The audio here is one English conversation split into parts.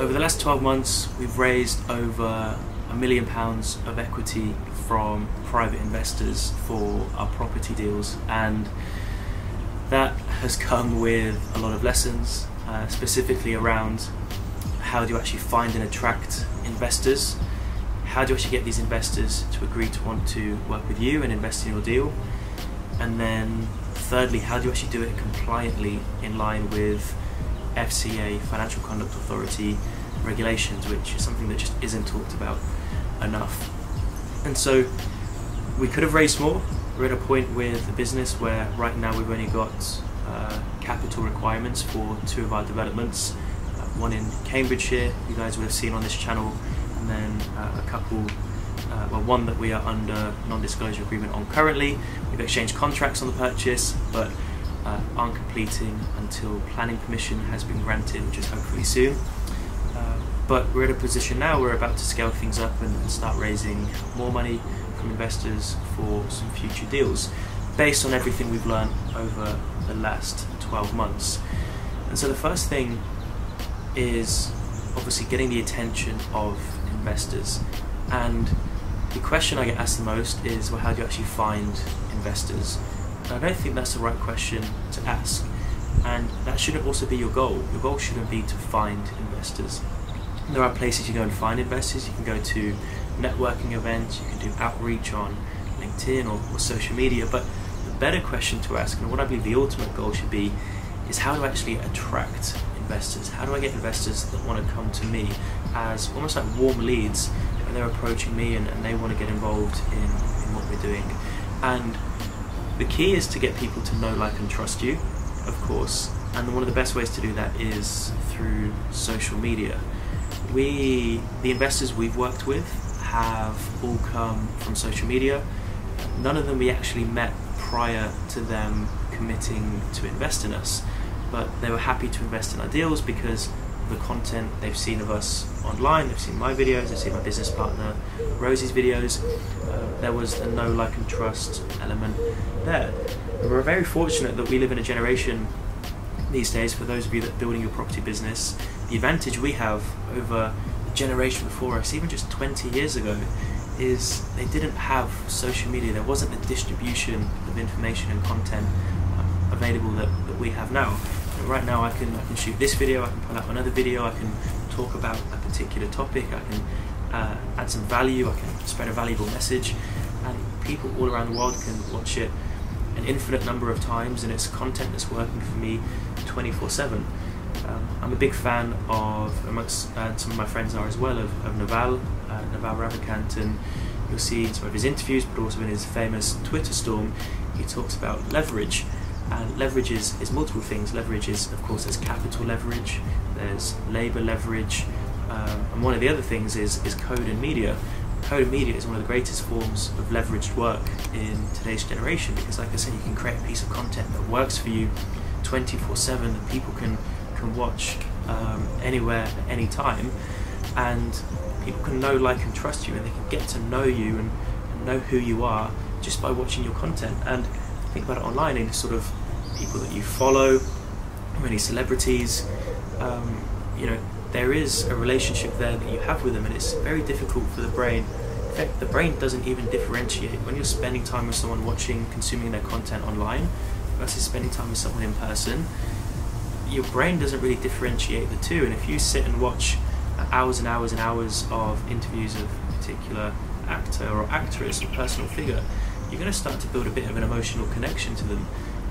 Over the last 12 months, we've raised over £1 million of equity from private investors for our property deals, and that has come with a lot of lessons, specifically around how do you actually find and attract investors, how do you actually get these investors to agree to want to work with you and invest in your deal, and then thirdly, how do you actually do it compliantly in line with FCA, Financial Conduct Authority regulations, which is something that just isn't talked about enough. And so we could have raised more. We're at a point with the business where right now we've only got capital requirements for 2 of our developments, one in Cambridgeshire, you guys would have seen on this channel, and then a couple, one that we are under non-disclosure agreement on currently. We've exchanged contracts on the purchase, but aren't completing until planning permission has been granted, which is hopefully soon. But we're at a position now, we're about to scale things up and start raising more money from investors for some future deals, based on everything we've learned over the last 12 months. And so the first thing is obviously getting the attention of investors. And the question I get asked the most is, well, how do you actually find investors? And I don't think that's the right question to ask. And that shouldn't also be your goal. Your goal shouldn't be to find investors. There are places you go and find investors. You can go to networking events, you can do outreach on LinkedIn or social media, but the better question to ask, and what I believe the ultimate goal should be, is how to actually attract investors. How do I get investors that want to come to me as almost like warm leads when they're approaching me and they want to get involved in what we're doing? And the key is to get people to know, like, and trust you, of course, and one of the best ways to do that is through social media. The investors we've worked with have all come from social media. None of them we actually met prior to them committing to invest in us, but they were happy to invest in our deals because of the content they've seen of us online. They've seen my videos, they've seen my business partner Rosie's videos. There was a know, like and trust element there. And we're very fortunate that we live in a generation these days, for those of you that are building your property business, the advantage we have over the generation before us, even just 20 years ago, is they didn't have social media. There wasn't the distribution of information and content available that we have now. And right now I can shoot this video, I can pull up another video, I can talk about a particular topic, I can add some value, I can spread a valuable message, and people all around the world can watch it an infinite number of times, and it's content that's working for me 24/7. I'm a big fan of, amongst some of my friends are as well, of Naval Ravikant, and you'll see in some of his interviews, but also in his famous Twitter storm, he talks about leverage. And leverage is multiple things. Leverage is, of course, there's capital leverage, there's labour leverage, and one of the other things is code and media. Code and media is one of the greatest forms of leveraged work in today's generation, because, like I said, you can create a piece of content that works for you 24/7 that people can watch anywhere at any time, and people can know, like and trust you, and they can get to know you and know who you are just by watching your content. And think about it online, and sort of people that you follow, or any celebrities, you know, there is a relationship there that you have with them, and it's very difficult for the brain. In fact, the brain doesn't even differentiate when you're spending time with someone watching, consuming their content online versus spending time with someone in person. Your brain doesn't really differentiate the two, and if you sit and watch hours and hours and hours of interviews of a particular actor or actress or personal figure, you're going to start to build a bit of an emotional connection to them.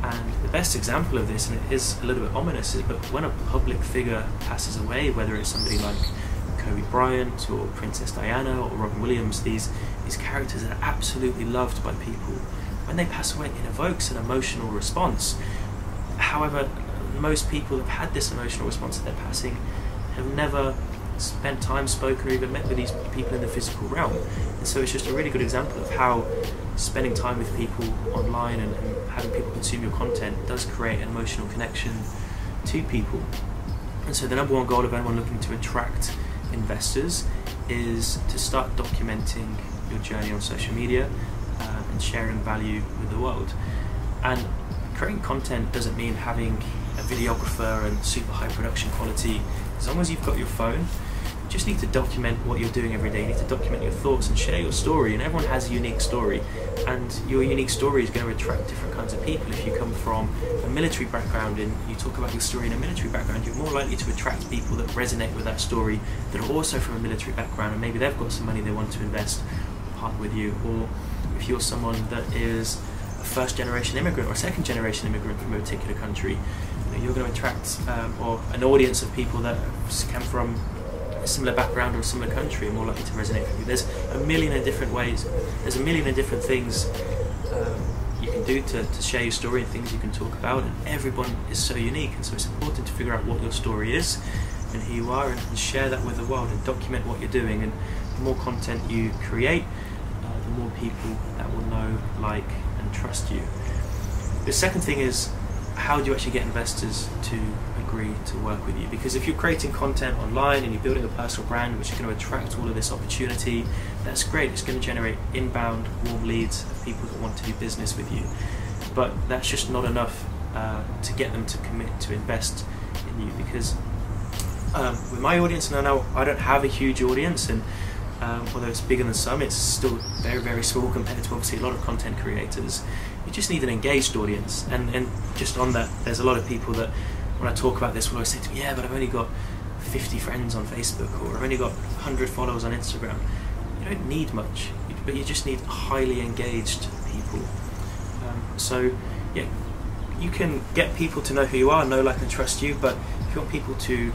And the best example of this, and it is a little bit ominous, is but when a public figure passes away, whether it's somebody like Kobe Bryant or Princess Diana or Robin Williams, these characters that are absolutely loved by people, when they pass away, it evokes an emotional response. However, most people have had this emotional response at their passing have never spent time, spoken, or even met with these people in the physical realm. And so it's just a really good example of how spending time with people online and having people consume your content does create an emotional connection to people. And so the number one goal of anyone looking to attract investors is to start documenting your journey on social media and sharing value with the world. And creating content doesn't mean having a videographer and super high production quality As long as you've got your phone, you just need to document what you're doing every day. You need to document your thoughts and share your story, and everyone has a unique story, and your unique story is going to attract different kinds of people. If you come from a military background and you talk about your story in a military background, you're more likely to attract people that resonate with that story that are also from a military background, and maybe they've got some money they want to invest, partner with you. Or if you're someone that is a first-generation immigrant or a second-generation immigrant from a particular country, you're going to attract or an audience of people that come from a similar background or a similar country are more likely to resonate with you. There's a million and different ways, there's a million and different things you can do to share your story and things you can talk about, and everyone is so unique, and so it's important to figure out what your story is and who you are, and share that with the world and document what you're doing. And the more content you create, the more people that will know, like and trust you. The second thing is, how do you actually get investors to agree to work with you? Because if you're creating content online and you're building a personal brand which is going to attract all of this opportunity, that's great. It's going to generate inbound warm leads of people that want to do business with you. But that's just not enough to get them to commit to invest in you. Because with my audience, and I know I don't have a huge audience, and although it's bigger than some, it's still very, very small compared to obviously a lot of content creators. You just need an engaged audience, and just on that, there's a lot of people that when I talk about this will always say to me, yeah, but I've only got 50 friends on Facebook, or I've only got 100 followers on Instagram. You don't need much, but you just need highly engaged people. So yeah, you can get people to know who you are, know, like and trust you, but if you want people to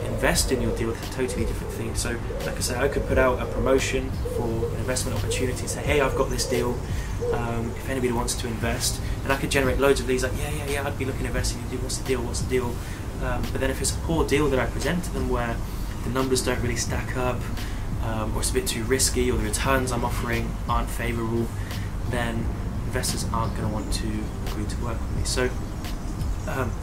invest in your deal, it's a totally different thing. So like I say, I could put out a promotion for an investment opportunity and say, hey, I've got this deal, if anybody wants to invest, and I could generate loads of these, like yeah, I'd be looking to invest in your deal, what's the deal? But then if it's a poor deal that I present to them where the numbers don't really stack up, or it's a bit too risky, or the returns I'm offering aren't favourable, then investors aren't going to want to agree to work with me. So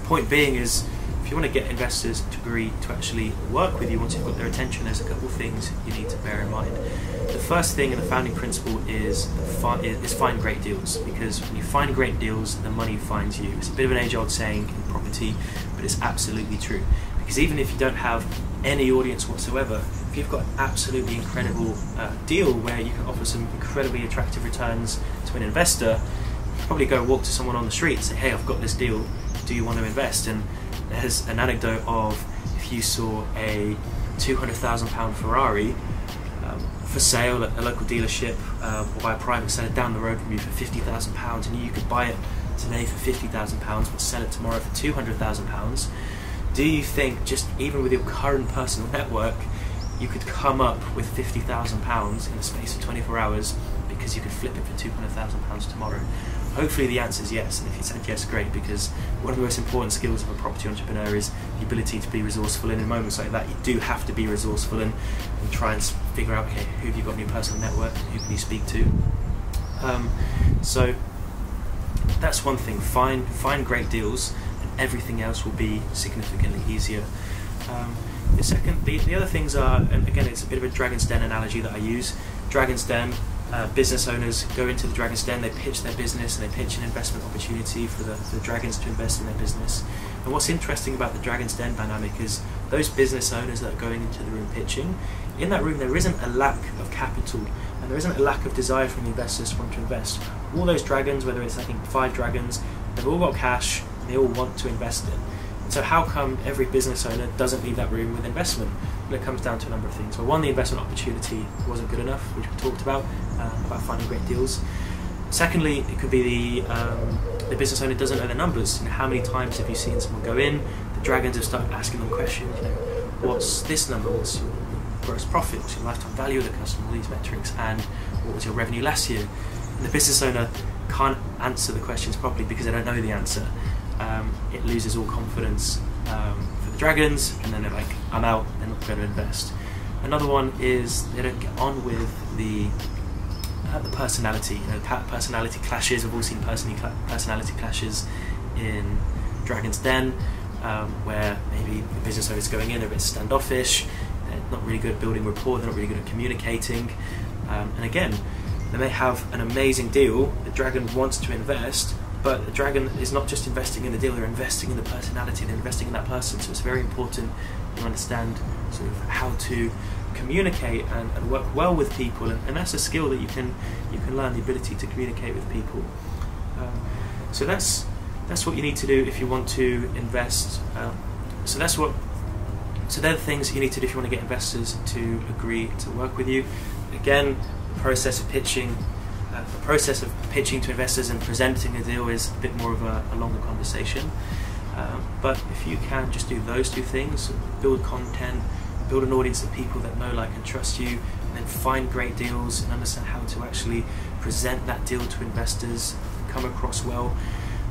point being is, if you want to get investors to agree to actually work with you once you've got their attention, there's a couple of things you need to bear in mind. The first thing, and the founding principle, is find great deals, because when you find great deals, the money finds you. It's a bit of an age-old saying in property, but it's absolutely true. Because even if you don't have any audience whatsoever, if you've got an absolutely incredible deal where you can offer some incredibly attractive returns to an investor, you probably go walk to someone on the street and say, hey, I've got this deal, do you want to invest? And there's an anecdote of, if you saw a £200,000 Ferrari for sale at a local dealership, or by a private seller down the road from you for £50,000, and you could buy it today for £50,000 but sell it tomorrow for £200,000, do you think, just even with your current personal network, you could come up with £50,000 in the space of 24 hours because you could flip it for £200,000 tomorrow? Hopefully the answer is yes, and if you said yes, great, because one of the most important skills of a property entrepreneur is the ability to be resourceful, and in moments like that you do have to be resourceful and try and figure out, okay, who have you got in your personal network, who can you speak to? So that's one thing, find great deals, and everything else will be significantly easier. The other things are, and again it's a bit of a Dragon's Den analogy that I use. Dragon's Den, business owners go into the Dragon's Den, they pitch their business and they pitch an investment opportunity for the dragons to invest in their business. And what's interesting about the Dragon's Den dynamic is those business owners that are going into the room pitching, in that room there isn't a lack of capital, and there isn't a lack of desire from the investors to want to invest. All those dragons, whether it's I think 5 dragons, they've all got cash and they all want to invest in. So how come every business owner doesn't leave that room with investment? Well, it comes down to a number of things. Well, one, the investment opportunity wasn't good enough, which we talked about finding great deals. Secondly, it could be the business owner doesn't know the numbers. You know, how many times have you seen someone go in, the dragons have started asking them questions, you know, what's this number, what's your gross profit, what's your lifetime value of the customer, all these metrics, and what was your revenue last year? And the business owner can't answer the questions properly because they don't know the answer. It loses all confidence for the dragons, and then they're like, I'm out, they're not going to invest. Another one is they don't get on with the personality. You know, personality clashes. We've all seen personality clashes in Dragon's Den, where maybe the business owners going in, they're a bit standoffish, they're not really good at building rapport, they're not really good at communicating, and again, they may have an amazing deal, the dragon wants to invest, but the dragon is not just investing in the deal, they're investing in the personality, they're investing in that person. So it's very important you understand sort of how to communicate and work well with people, and that's a skill that you can learn, the ability to communicate with people. So that's what you need to do if you want to invest. So they're the things you need to do if you want to get investors to agree to work with you. Again, the process of pitching to investors and presenting a deal is a bit more of a longer conversation. But if you can just do those two things, build content, build an audience of people that know, like, and trust you, and then find great deals and understand how to actually present that deal to investors, come across well.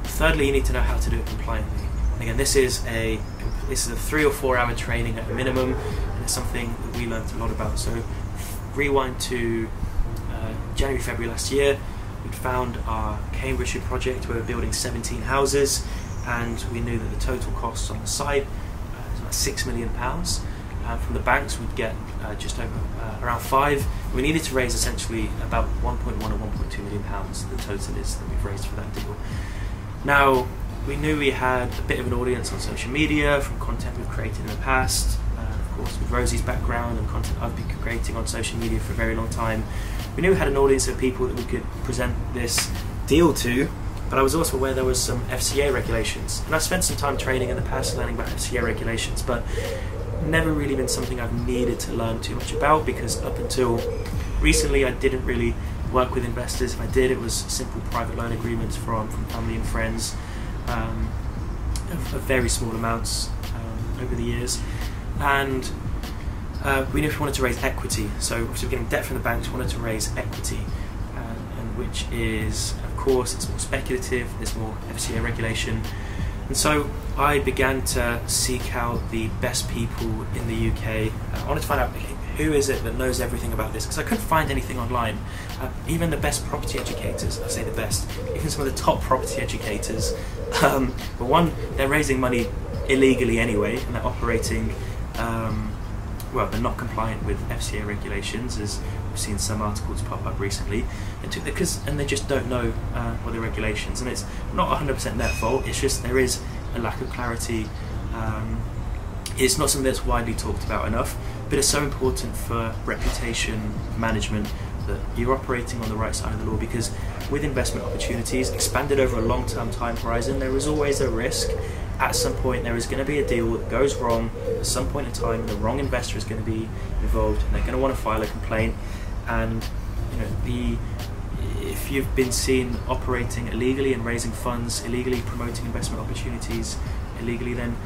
Thirdly, you need to know how to do it compliantly. And again, this is a 3 or 4 hour training at a minimum, and it's something that we learned a lot about. So rewind to January, February last year, we'd found our Cambridgeshire project where we're building 17 houses, and we knew that the total cost on the site was about £6 million. From the banks we'd get just over around 5. We needed to raise essentially about 1.1 or 1.2 million pounds. The total is that we've raised for that deal. Now, we knew we had a bit of an audience on social media from content we've created in the past. Of course, with Rosie's background and content I've been creating on social media for a very long time, we knew we had an audience of people that we could present this deal to. But I was also aware there was some FCA regulations, and I spent some time training in the past learning about FCA regulations, but never really been something I've needed to learn too much about, because up until recently I didn't really work with investors. If I did, it was simple private loan agreements from family and friends of very small amounts over the years. And we knew if we wanted to raise equity, so if we're getting debt from the banks, we wanted to raise equity, and which is, of course, it's more speculative, there's more FCA regulation. And so I began to seek out the best people in the UK. I wanted to find out, who is it that knows everything about this, because I couldn't find anything online. Even the best property educators, I say the best, even some of the top property educators, but one, they're raising money illegally anyway, and they're operating, well, they're not compliant with FCA regulations, as we've seen some articles pop up recently, and they just don't know what the regulations, and it's not 100% their fault, it's just there is a lack of clarity. It's not something that's widely talked about enough, but it's so important for reputation management that you're operating on the right side of the law, because with investment opportunities expanded over a long-term time horizon, there is always a risk. At some point there is going to be a deal that goes wrong at some point in time, the wrong investor is going to be involved, and they're going to want to file a complaint. And if you've been seen operating illegally and raising funds illegally, promoting investment opportunities illegally, then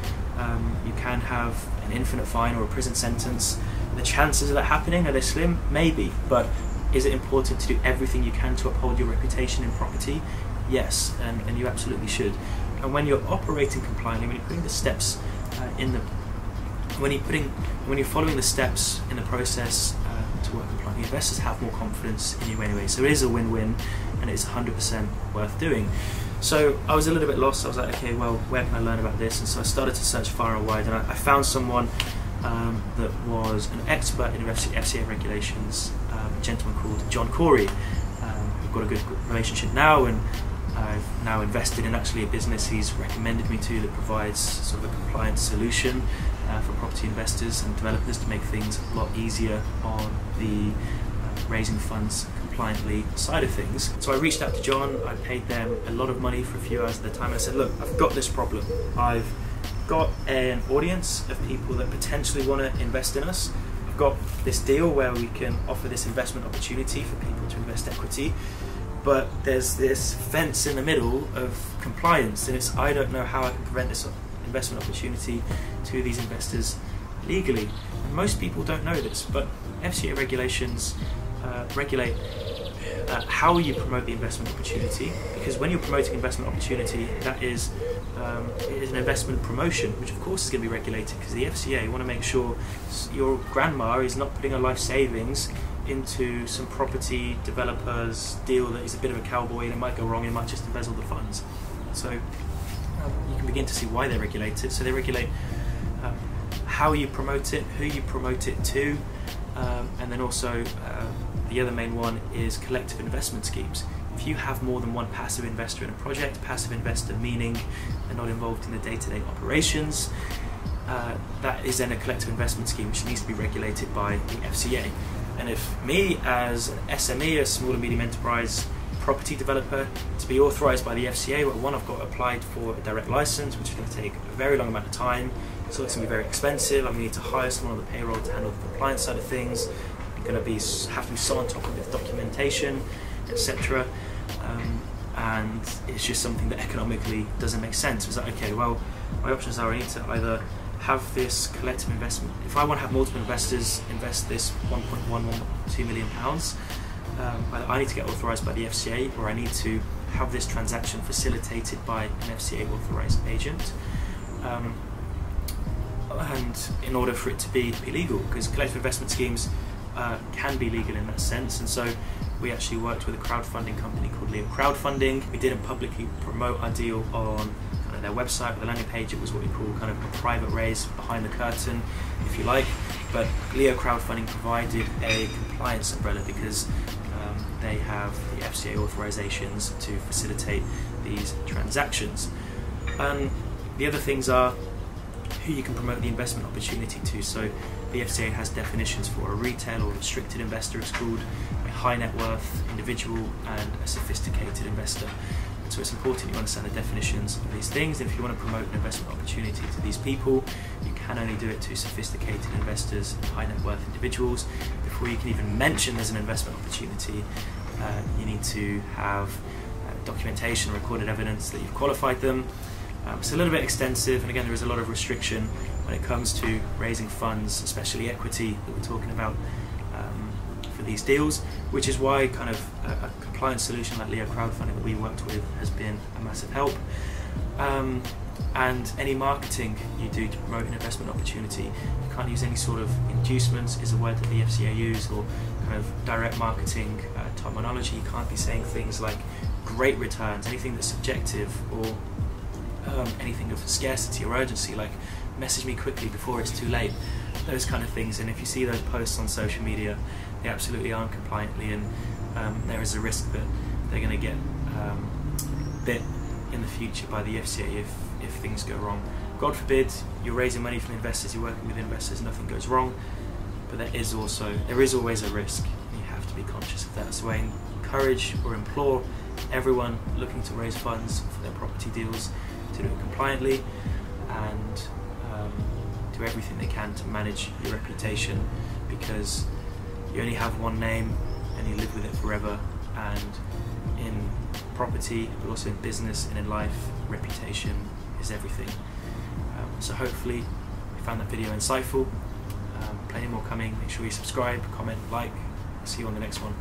you can have an infinite fine or a prison sentence. The chances of that happening, are they slim? Maybe, but is it important to do everything you can to uphold your reputation in property? Yes, and you absolutely should. And when you're operating compliantly, when you're putting the steps when you're following the steps in the process to work compliantly, investors have more confidence in you anyway. So it is a win-win, and it's 100% worth doing. So I was a little bit lost. I was like, okay, well, where can I learn about this? And so I started to search far and wide, and I found someone that was an expert in FCA regulations, a gentleman called John Corey. We've got a good relationship now, and I've now invested in actually a business he's recommended me to that provides sort of a compliance solution for property investors and developers to make things a lot easier on the raising funds compliantly side of things. So I reached out to John, I paid them a lot of money for a few hours at the time, and I said, look, I've got this problem. I've got an audience of people that potentially want to invest in us. I've got this deal where we can offer this investment opportunity for people to invest equity, but there's this fence in the middle of compliance, and I don't know how I can prevent this investment opportunity to these investors legally. And most people don't know this, but FCA regulations regulate how you promote the investment opportunity, because when you're promoting investment opportunity, that is an investment promotion, which of course is going to be regulated, because the FCA want to make sure your grandma is not putting her life savings into some property developer's deal that is a bit of a cowboy and it might go wrong and might just embezzle the funds. So you can begin to see why they regulate it. So they regulate how you promote it, who you promote it to, and then also the other main one is collective investment schemes. If you have more than one passive investor in a project, passive investor meaning they're not involved in the day-to-day operations, that is then a collective investment scheme which needs to be regulated by the FCA. And if me as an SME, a small and medium enterprise property developer, to be authorised by the FCA, well, one, I've got applied for a direct licence, which is going to take a very long amount of time, so it's going to be very expensive. I'm going to need to hire someone on the payroll to handle the compliance side of things. I'm going to have to be so on top of the documentation, etc. And it's just something that economically doesn't make sense. It's like, okay, well, my options are I need to either have this collective investment. If I want to have multiple investors invest this £1.112 million, either I need to get authorised by the FCA, or I need to have this transaction facilitated by an FCA authorised agent. And in order for it to be legal, because collective investment schemes can be legal in that sense, and so we actually worked with a crowdfunding company called Crowdfunding. We didn't publicly promote our deal on kind of their website or the landing page. It was what we call kind of a private raise behind the curtain, if you like. But Crowdfunding provided a compliance umbrella because they have the FCA authorizations to facilitate these transactions. The other things are who you can promote the investment opportunity to. So the FCA has definitions for a retail or restricted investor, it's called, a high net worth individual, and a sophisticated investor. And so it's important you understand the definitions of these things. And if you want to promote an investment opportunity to these people, you can only do it to sophisticated investors and high net worth individuals. Before you can even mention there's an investment opportunity, you need to have documentation, recorded evidence that you've qualified them. It's a little bit extensive, and again there is a lot of restriction when it comes to raising funds, especially equity that we're talking about for these deals, which is why kind of a compliance solution like Crowdfunding that we worked with has been a massive help. And any marketing you do to promote an investment opportunity, you can't use any sort of inducements, is a word that the FCA use, or kind of direct marketing terminology. You can't be saying things like great returns, anything that's subjective, or anything of scarcity or urgency, like message me quickly before it's too late, those kind of things. And if you see those posts on social media, they absolutely aren't compliantly, and there is a risk that they're going to get bit in the future by the FCA if things go wrong. God forbid you're raising money from investors, you're working with investors, nothing goes wrong, but there is always a risk, and you have to be conscious of that. So I encourage or implore everyone looking to raise funds for their property deals to do it compliantly, and do everything they can to manage your reputation, because you only have one name and you live with it forever. And in property, but also in business and in life, reputation is everything. So hopefully you found that video insightful. Plenty more coming. Make sure you subscribe, comment, like. I'll see you on the next one.